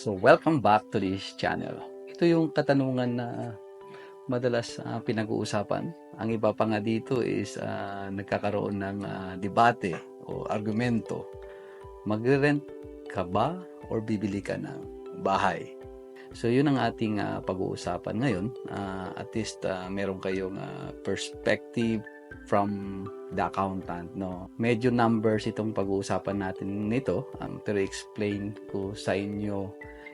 So, welcome back to this channel. Ito yung katanungan na madalas pinag-uusapan. Ang iba pa nga dito is nagkakaroon ng debate o argumento. Magre-rent ka ba or bibili ka ng bahay? So, yun ang ating pag-uusapan ngayon. At least meron kayong perspective from the accountant, no? Medyo numbers itong pag-uusapan natin nito, pero explain ko sa inyo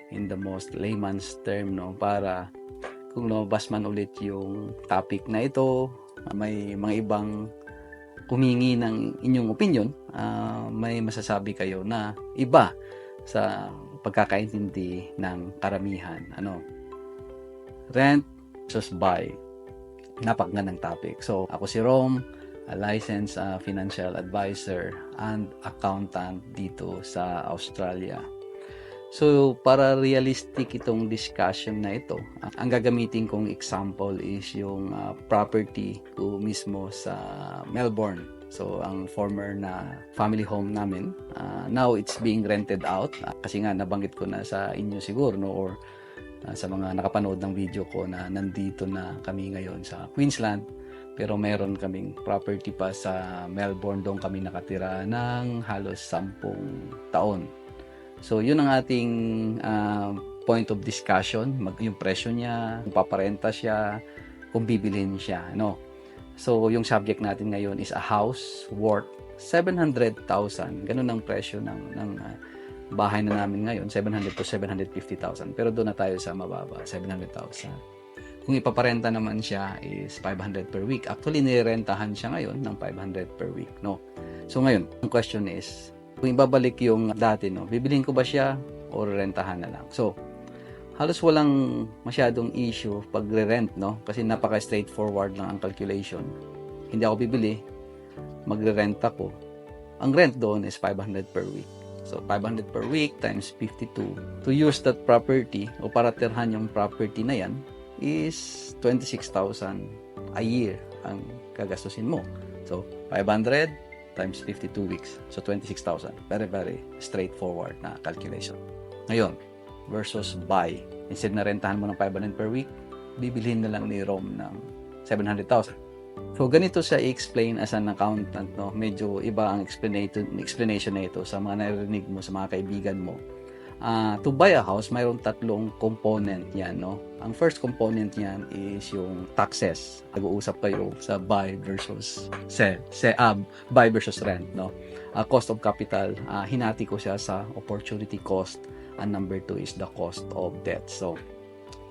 in the most layman's term, no? Para kung lumabas man ulit yung topic na ito, may mga ibang humingi ng inyong opinion, may masasabi kayo na iba sa pagkakaintindi ng karamihan. Rent versus buy. Napakagandang topic. So, ako si Rom, a licensed financial advisor and accountant dito sa Australia. So, para realistic itong discussion na ito, ang gagamitin kong example is yung property ko mismo sa Melbourne. So, ang former na family home namin, now it's being rented out. Kasi nga, nabanggit ko na sa inyo siguro, no? Or sa mga nakapanood ng video ko na nandito na kami ngayon sa Queensland. Pero meron kaming property pa sa Melbourne. Doon kami nakatira ng halos 10 taon. So, yun ang ating point of discussion. Yung presyo niya, kung paparenta siya, kung bibilhin siya. So, yung subject natin ngayon is a house worth 700,000. Ganun ang presyo ng bahay na namin ngayon, 700 to 750,000. Pero doon na tayo sa mababa, 700,000. Kung ipaparenta naman siya is 500 per week. Actually, nirentahan siya ngayon ng 500 per week, no? So ngayon, ang question is, kung ibabalik yung dati, no, bibilhin ko ba siya o rentahan na lang? So, halos walang masyadong issue pag re-rent, no? Kasi napaka-straightforward lang ang calculation. Hindi ako bibili, magre-rent ako. Ang rent doon is 500 per week. So, 500 per week times 52. To use that property o para tirhan yung property na yan is 26,000 a year ang gagastusin mo. So, 500 times 52 weeks. So, 26,000. Very, very straightforward na calculation. Ngayon, versus buy. Instead na rentahan mo ng 500 per week, bibilhin na lang ni Rom ng 700,000. So, ganito siya i-explain as an accountant, no? Medyo iba ang explanation na ito sa mga narinig mo, sa mga kaibigan mo. To buy a house, mayroong tatlong component yan, no? Ang first component yan is yung taxes. Nag-uusap kayo sa buy versus buy versus rent, no? Cost of capital, hinati ko siya sa opportunity cost. And number 2 is the cost of debt. So,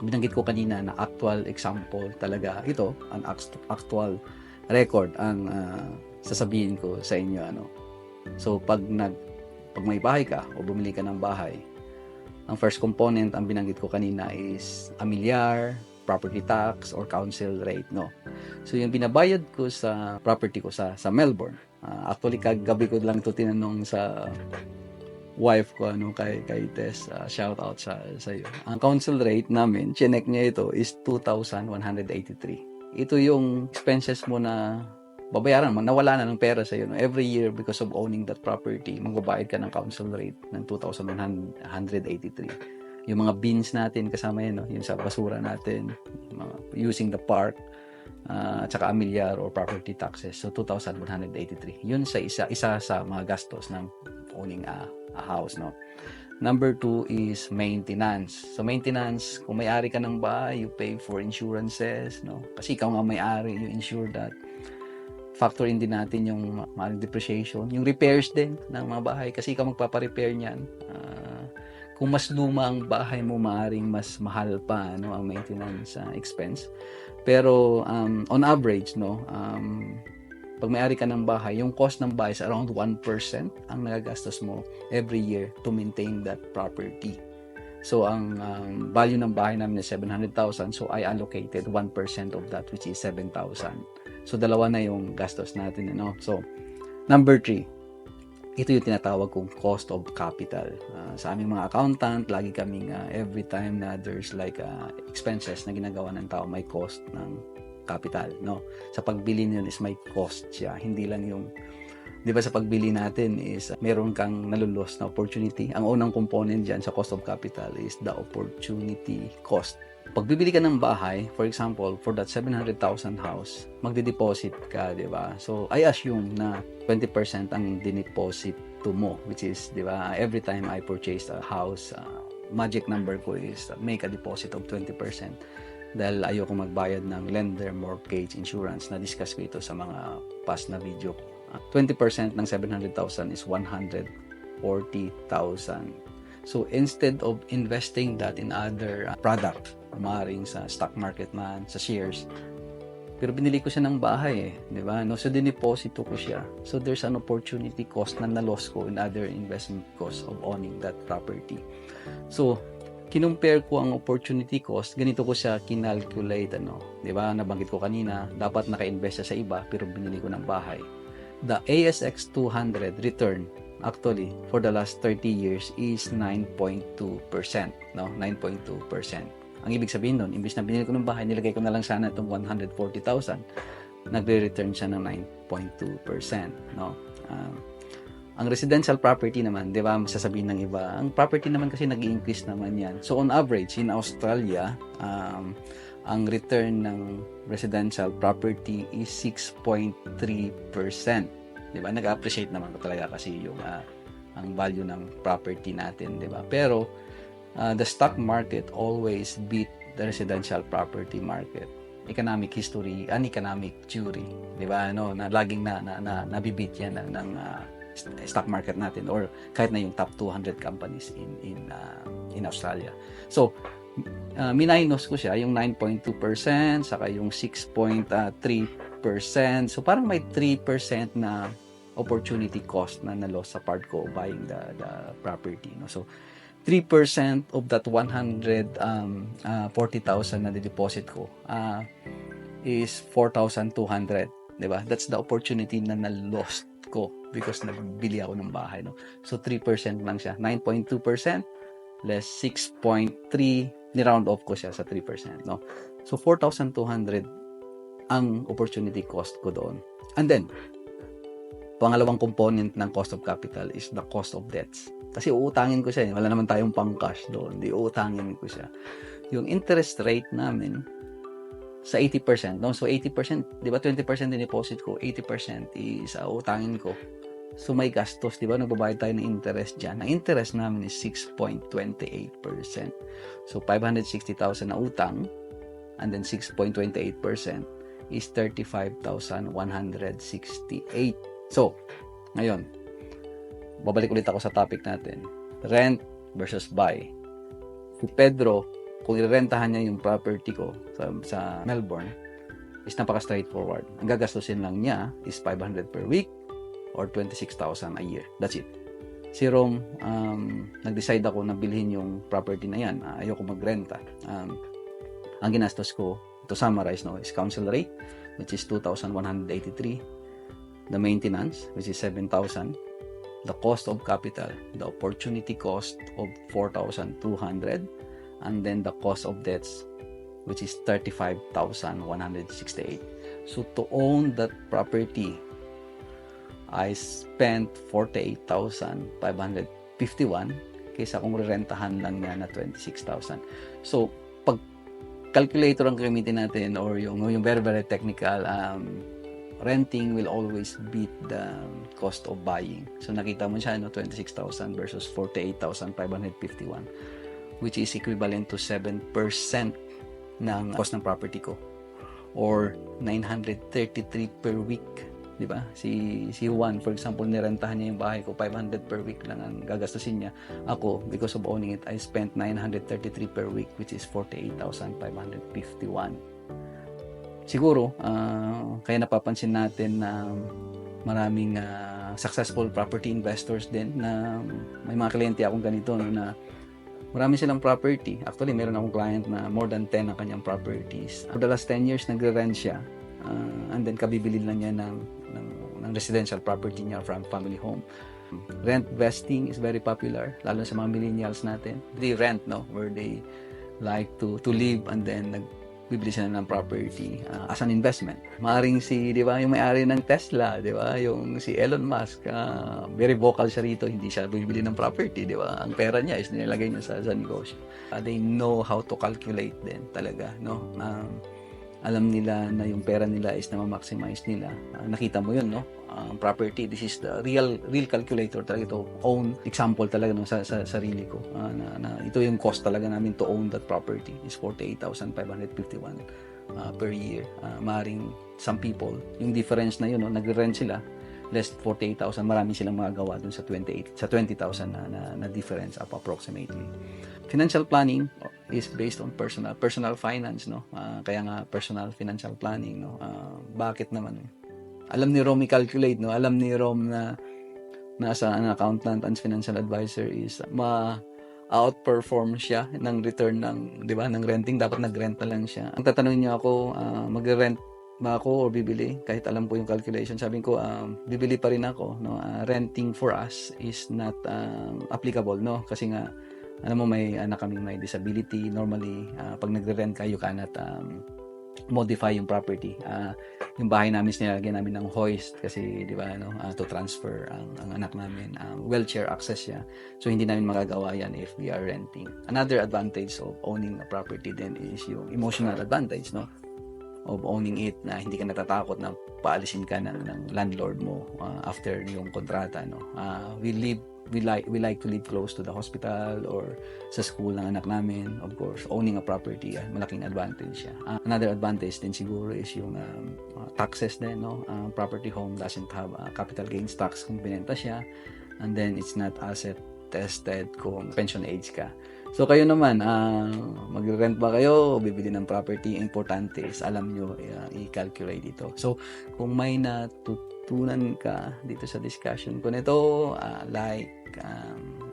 binanggit ko kanina na actual example talaga ito, ang actual record ang sasabihin ko sa inyo, So pag may bahay ka o bumili ka ng bahay, ang first component ang binanggit ko kanina is amilyar, property tax or council rate, no. So yung binabayad ko sa property ko sa Melbourne, actually kagabi ko lang ito tinanong sa wife ko, kay Tess, shout out sa iyo. Ang council rate namin, chinek niya ito is 2,183. Ito yung expenses mo na babayaran mo, nawala na ng pera sa iyo, no? Every year because of owning that property, magbabayad ka ng council rate ng 2,183. Yung mga bins natin kasama yan, no? Yung sa basura natin, using the park, at saka amilyar or property taxes. So 2,183. Yun sa isa sa mga gastos ng owning a house, no. Number 2 is maintenance. So maintenance, kung may-ari ka ng bahay, you pay for insurances, no. Kasi ikaw nga may-ari, you insure that. Factor in din natin yung maaaring depreciation, yung repairs din ng mga bahay kasi ikaw magpapa-repair niyan. Kung mas luma ang bahay mo, maaaring mas mahal pa, no, ang maintenance expense. Pero on average, no, pag may-ari ka ng bahay, yung cost ng bahay is around 1% ang nagagastos mo every year to maintain that property. So, ang value ng bahay namin is 700,000. So, I allocated 1% of that, which is 7,000. So, dalawa na yung gastos natin. So, number 3, ito yung tinatawag kong cost of capital. Sa aming mga accountant, lagi kaming every time na there's like expenses na ginagawa ng tao, may cost ng capital, no? Sa pagbili niyon is may cost siya, hindi lang yung Di ba sa pagbili natin is meron kang nalulos na opportunity. Ang unang component dyan sa cost of capital is the opportunity cost. Pag bibili ka ng bahay, for example, for that 700,000 house, magde-deposit ka, di ba? So, I assume na 20% ang dineposit mo, which is, di ba, every time I purchase a house, magic number ko is make a deposit of 20% dahil ayoko magbayad ng lender, mortgage, insurance. Na-discuss ko ito sa mga past na video ko. 20% ng 700,000 is 140,000. So, instead of investing that in other product, maaaring sa stock market man, sa shares, pero binili ko siya ng bahay di ba? No, so dineposito ko siya. So, there's an opportunity cost na na-loss ko in other investment costs of owning that property. So, kinumpare ko ang opportunity cost, ganito ko siya kinalculate, di ba? Nabanggit ko kanina, dapat naka-invest siya sa iba, pero binili ko ng bahay. The ASX 200 return actually for the last 30 years is 9.2%, no? 9.2%. Ang ibig sabihin nun, imbis na binili ko ng bahay, nilagay ko na lang sana itong 140,000, nagre-return siya ng 9.2%, no? Ang residential property naman, di ba, masasabihin ng iba, ang property naman kasi nag-i-increase naman yan. So, on average, in Australia, ang return ng residential property is 6.3%. Di ba? Nag-appreciate naman ko talaga kasi yung ang value ng property natin, di ba? Pero, the stock market always beat the residential property market. Economic history, economic theory, di ba? Na laging nabibit yan ng stock market natin or kahit na yung top 200 companies in Australia. So, minus ko siya yung 9.2% saka yung 6.3%. So, parang may 3% na opportunity cost na na-loss sa part ko buying the property. No? So, 3% of that 140,000 na deposit ko is 4,200. Diba? That's the opportunity na na-lost ko because nagbili ako ng bahay. No? So, 3% lang siya. 9.2% less 6.3%, ni-round off ko siya sa 3%. No? So, 4,200 ang opportunity cost ko doon. And then, pangalawang component ng cost of capital is the cost of debts. Kasi uutangin ko siya. Wala naman tayong pang-cash doon. Di uutangin ko siya. Yung interest rate namin sa 80%. No? So, 80%, di ba 20% din deposit ko, 80% is utangin ko. So, may gastos, di ba? Nagbabayad tayo ng interest dyan. Ang interest namin is 6.28%. So, 560,000 na utang, and then 6.28% is 35,168. So, ngayon, babalik ulit ako sa topic natin. Rent versus buy. Si Pedro, kung irerentahan niya yung property ko sa Melbourne, is napaka-straightforward. Ang gagastusin lang niya is 500 per week or 26,000 a year. That's it. Si Rom, nag-decide ako na bilhin yung property na yan. Ayoko magrenta. Ang ginastos ko, to summarize, no, is council rate, which is 2,183. The maintenance, which is 7,000. The cost of capital, the opportunity cost of 4,200. And then the cost of debts, which is 35,168. So, to own that property, I spent 48,551 kaysa kung rerentahan lang niya na 26,000. So, pag calculator ang gamitin natin or yung very, very technical, renting will always beat the cost of buying. So, nakita mo siya, 26,000 versus 48,551, which is equivalent to 7% ng cost ng property ko or 933 per week. Diba? Si Juan, for example, nirentahan niya yung bahay ko, 500 per week lang ang gagastusin niya. Ako, because of owning it, I spent 933 per week, which is 48,551. Siguro, kaya napapansin natin na maraming successful property investors din na may mga kliyente akong ganito na marami silang property. Actually, meron akong client na more than 10 ang kanyang properties. For the last 10 years, nagre-rent siya. And then, kabibili lang niya ng residential property niya from family home. Rent vesting is very popular, lalo sa mga millennials natin. They rent, no? Where they like to live and then bibili sila ng property as an investment. Maaring di ba, yung may-ari ng Tesla, di ba, yung si Elon Musk, very vocal siya rito, hindi siya bibili ng property, di ba? Ang pera niya is nilalagay niya sa negosyo. They know how to calculate din talaga, no? Alam nila na yung pera nila is na ma-maximize nila. Nakita mo yun, no? Property, this is the real calculator talaga to own. Example talaga no, sa sarili ko. Na ito yung cost talaga namin to own that property is 48,551 per year. Maring some people, yung difference na yun, no, nagre-rent sila, less 48,000, marami silang magagawa dun sa 20,000 na difference up approximately. Financial planning is based on personal finance, no? Kaya nga personal financial planning, no? Bakit naman? Alam ni Rom i-calculate, no? Alam ni Rom na as an accountant and financial advisor is outperform siya ng return ng, di ba, ng renting. Dapat nag-rent na lang siya. Ang tatanungin niyo ako, mag-rent ba ako o bibili? Kahit alam ko yung calculation, sabi ko, bibili pa rin ako, no? Renting for us is not applicable, no? Kasi nga, alam mo, may anak kaming may disability. Normally, pag nagre-rent ka, you cannot modify yung property. Yung bahay namin nilalagyan namin ng hoist kasi, di ba, no, to transfer ang anak namin. Wheelchair access siya. So, hindi namin magagawa yan if we are renting. Another advantage of owning a property then is yung emotional advantage, no? Of owning it, na hindi ka natatakot na paalisin ka ng landlord mo after yung kontrata, no? We like to live close to the hospital or sa school ng anak namin. Of course, owning a property, malaking advantage siya. Another advantage din siguro is yung taxes din, no? Property home doesn't have capital gains tax kung binenta siya, and then it's not asset tested kung pension age ka. So kayo naman, magre-rent ba kayo o bibili ng property? Importante is alam nyo i-calculate ito. So kung may natutunan ka dito sa discussion ko nito, like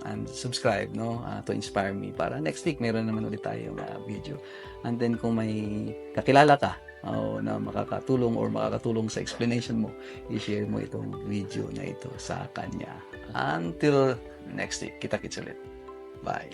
and subscribe, no, to inspire me para next week meron naman ulit tayong video. And then kung may kakilala ka na makakatulong or makakatulong sa explanation mo, i-share mo itong video na ito sa kanya. Until next week, kita-kits ulit. Bye.